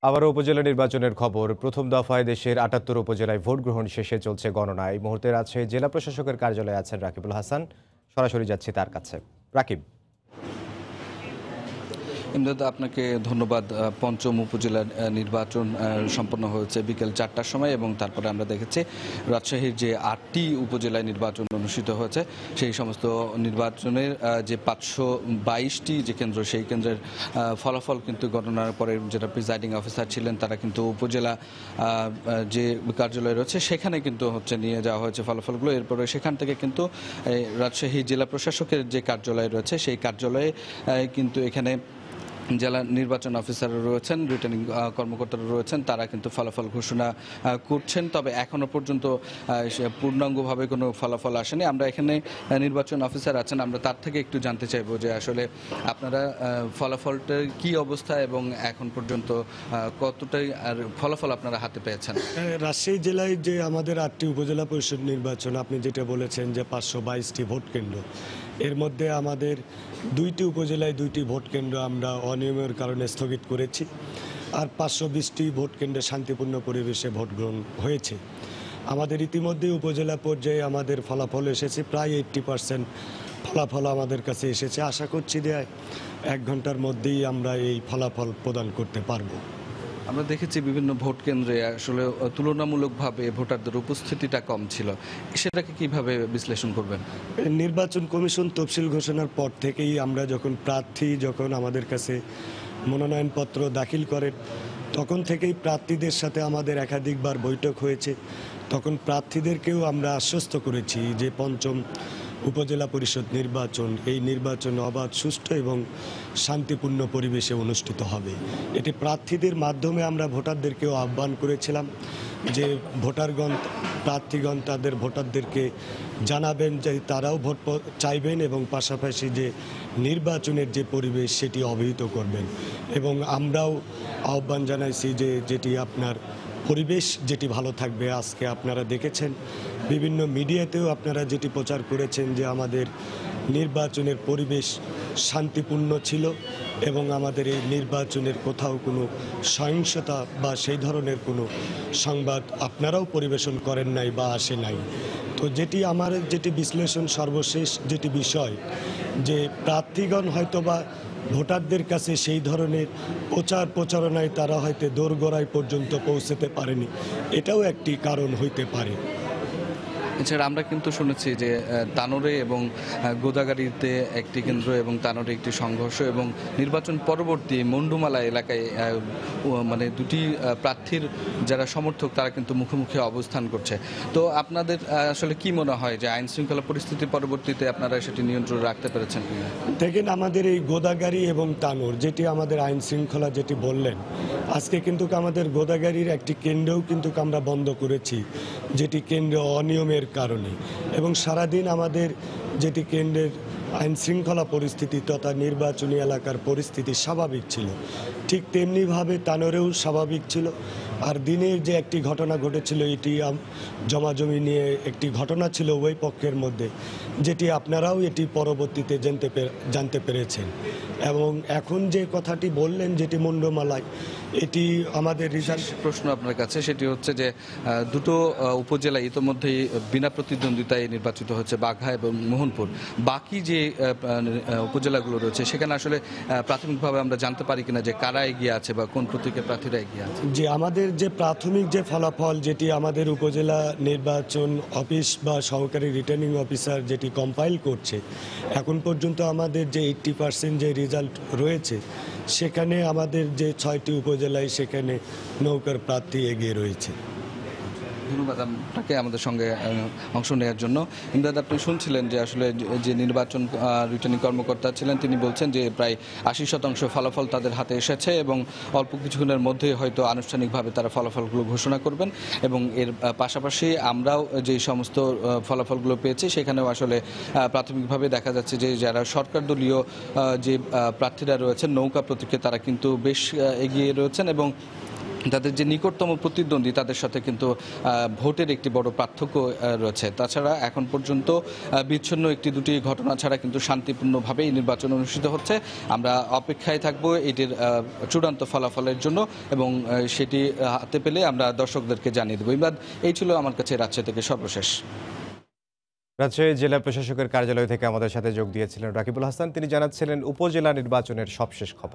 আবারও উপজেলা নির্বাচনের খবর। প্রথম দফায় দেশের ৭৮ উপজেলায় ভোট গ্রহণ শেষে চলছে গণনা। এই মুহূর্তে আছে জেলা প্রশাসকের কার্যালয়ে আছেন রাকিবুল হাসান। সরাসরি যাচ্ছি তার কাছে। রাকিব, ইমদাদ, আপনাকে ধন্যবাদ। পঞ্চম উপজেলার নির্বাচন সম্পন্ন হয়েছে বিকেল ৪টার সময় এবং তারপরে আমরা দেখেছি রাজশাহীর যে ৮টি উপজেলায় নির্বাচন অনুষ্ঠিত হয়েছে সেই সমস্ত নির্বাচনের যে ৫২২টি যে কেন্দ্র, সেই কেন্দ্রের ফলাফল কিন্তু গণনার পরে যেটা প্রিজাইডিং অফিসার ছিলেন তারা কিন্তু উপজেলা যে কার্যালয় রয়েছে সেখানে কিন্তু নিয়ে যাওয়া হয়েছে ফলাফলগুলো। এরপরে সেখান থেকে কিন্তু রাজশাহী জেলা প্রশাসকের যে কার্যালয় রয়েছে সেই কার্যালয়ে কিন্তু এখানে জেলা নির্বাচন অফিসাররা রয়েছেন, রিটার্নিং কর্মকর্তারা রয়েছেন, তারা কিন্তু ফলাফল ঘোষণা করছেন। তবে এখনও পর্যন্ত পূর্ণাঙ্গভাবে কোনো ফলাফল আসেনি। আমরা এখানে নির্বাচন অফিসার আছেন, আমরা তার থেকে একটু জানতে চাইবো যে আসলে আপনারা ফলাফলটার কি অবস্থা এবং এখন পর্যন্ত কতটাই আর ফলাফল আপনারা হাতে পেয়েছেন। রাজশাহী জেলায় যে আমাদের ৮টি উপজেলা পরিষদ নির্বাচন, আপনি যেটা বলেছেন যে ৫২২টি ভোট কেন্দ্র, এর মধ্যে আমাদের ২টি উপজেলায় ২টি ভোট কেন্দ্র আমরা অনিয়মের কারণে স্থগিত করেছি, আর ৫২০টি ভোট কেন্দ্রে শান্তিপূর্ণ পরিবেশে ভোট গ্রহণ হয়েছে। আমাদের ইতিমধ্যে উপজেলা পর্যায়ে আমাদের ফলাফল এসেছে, প্রায় 80% ফলাফল আমাদের কাছে এসেছে। আশা করছি যে ১ ঘন্টার মধ্যেই আমরা এই ফলাফল প্রদান করতে পারবো। আমরা দেখেছি বিভিন্ন ভোট কেন্দ্রে আসলে তুলনামূলকভাবে ভোটারদের উপস্থিতিটা কম ছিল, সেটাকে কিভাবে বিশ্লেষণ করবেন? নির্বাচন কমিশন তফসিল ঘোষণার পর থেকেই আমরা যখন আমাদের কাছে মনোনয়নপত্র দাখিল করেন, তখন থেকেই প্রার্থীদের সাথে আমাদের একাধিকবার বৈঠক হয়েছে। তখন প্রার্থীদেরকেও আমরা আশ্বস্ত করেছি যে পঞ্চম উপজেলা পরিষদ নির্বাচন, এই নির্বাচন অবাধ, সুষ্ঠু এবং শান্তিপূর্ণ পরিবেশে অনুষ্ঠিত হবে। এটি প্রার্থীদের মাধ্যমে আমরা ভোটারদেরকেও আহ্বান করেছিলাম যে প্রার্থীগণ তাদের ভোটারদেরকে জানাবেন যে তারাও ভোট চাইবেন এবং পাশাপাশি যে নির্বাচনের যে পরিবেশ সেটি অবহিত করবেন। এবং আমরাও আহ্বান জানাইছি যে যেটি আপনার পরিবেশ যেটি ভালো থাকবে। আজকে আপনারা দেখেছেন বিভিন্ন মিডিয়াতেও আপনারা যেটি প্রচার করেছেন যে আমাদের নির্বাচনের পরিবেশ শান্তিপূর্ণ ছিল এবং আমাদের এই নির্বাচনের কোথাও কোনো সহিংসতা বা সেই ধরনের কোনো সংবাদ আপনারাও পরিবেশন করেন নাই বা আসে নাই। তো যেটি বিশ্লেষণ সর্বশেষ যেটি বিষয় যে প্রার্থীগণ হয়তোবা ভোটারদের কাছে সেই ধরনের প্রচারণায় তারা হয়তো দোরগোড়ায় পর্যন্ত পৌঁছতে পারেনি, এটাও একটি কারণ হইতে পারে। এছাড়া আমরা কিন্তু শুনেছি যে তানোরে এবং গোদাগাড়িতে একটি কেন্দ্র এবং তানোরে একটি সংঘর্ষ এবং নির্বাচন পরবর্তী মন্ডুমালা এলাকায় মানে দুটি প্রার্থীর যারা সমর্থক তারা কিন্তু মুখোমুখি অবস্থান করছে। তো আপনাদের আসলে কি মনে হয় যে আইন শৃঙ্খলা পরিস্থিতি পরবর্তীতে আপনারা সেটি নিয়ন্ত্রণ রাখতে পেরেছেন কিনা? দেখেন, আমাদের এই গোদাগাড়ি এবং তানোর যেটি আমাদের আইন শৃঙ্খলা যেটি বললেন, আজকে কিন্তু আমাদের গোদাগাড়ির একটি কেন্দ্রও কিন্তু আমরা বন্ধ করেছি, যেটি কেন্দ্র অনিয়মের কারণে। এবং সারাদিন আমাদের যেটি কেন্দ্রের আইন শৃঙ্খলা পরিস্থিতি তথা নির্বাচনী এলাকার পরিস্থিতি স্বাভাবিক ছিল, ঠিক তেমনিভাবে তানোরেও স্বাভাবিক ছিল। আর দিনের যে একটি ঘটনা ঘটেছিল, এটি জমাজমি নিয়ে একটি ঘটনা ছিল উভয় পক্ষের মধ্যে, যেটি আপনারাও এটি পরবর্তীতে জানতে পেরেছেন। এবং এখন যে কথাটি বললেন যেটি মুন্ডমালায়, এটি আমাদের রিজাল্ট। প্রশ্ন আপনার কাছে সেটি হচ্ছে যে দুটো উপজেলা ইতোমধ্যেই বিনা প্রতিদ্বন্দ্বিতায় নির্বাচিত হচ্ছে, বাঘা এবং মোহনপুর। বাকি যে উপজেলাগুলো রয়েছে সেখানে আসলে প্রাথমিকভাবে আমরা জানতে পারি কিনা যে কারা এগিয়ে আছে বা কোন প্রতীকের প্রার্থীরা এগিয়ে আছে? যে আমাদের যে প্রাথমিক যে ফলাফল, যেটি আমাদের উপজেলা নির্বাচন অফিস বা সহকারী রিটার্নিং অফিসার যেটি কম্পাইল করছে, এখন পর্যন্ত আমাদের যে 80% যে রেজাল্ট রয়েছে, সেখানে আমাদের যে 6টি উপজেলায় সেখানে নৌকার প্রার্থী এগিয়ে রয়েছে। ধন্যবাদ আপনাকে আমাদের সঙ্গে অংশ নেওয়ার জন্য। ইমদাদ, আপনি শুনছিলেন যে আসলে যে নির্বাচন রিটার্নিং কর্মকর্তা ছিলেন তিনি বলছেন যে প্রায় 80% ফলাফল তাদের হাতে এসেছে এবং অল্প কিছুক্ষণের মধ্যেই হয়তো আনুষ্ঠানিকভাবে তারা ফলাফলগুলো ঘোষণা করবেন। এবং এর পাশাপাশি আমরাও যে সমস্ত ফলাফলগুলো পেয়েছি সেখানেও আসলে প্রাথমিকভাবে দেখা যাচ্ছে যে যারা সরকার দলীয় যে প্রার্থীরা রয়েছেন নৌকা প্রতীকে তারা কিন্তু বেশ এগিয়ে রয়েছেন এবং তাদের যে নিকটতম প্রতিদ্বন্দ্বী তাদের সাথে কিন্তু ভোটের একটি বড় পার্থক্য রয়েছে। তাছাড়া এখন পর্যন্ত বিচ্ছিন্ন একটি দুটি ঘটনা ছাড়া কিন্তু শান্তিপূর্ণভাবে এই নির্বাচন অনুষ্ঠিত হচ্ছে। আমরা অপেক্ষায় থাকবো এটির চূড়ান্ত ফলাফলের জন্য এবং সেটি হাতে পেলে আমরা দর্শকদেরকে জানিয়ে দেবো। ইমরান, এই ছিল আমার কাছে রাজশাহী থেকে সর্বশেষ। রাজশাহী জেলা প্রশাসকের কার্যালয় থেকে আমাদের সাথে যোগ দিয়েছিলেন রাকিবুল হাসান। তিনি জানাচ্ছিলেন উপজেলা নির্বাচনের সবশেষ খবর।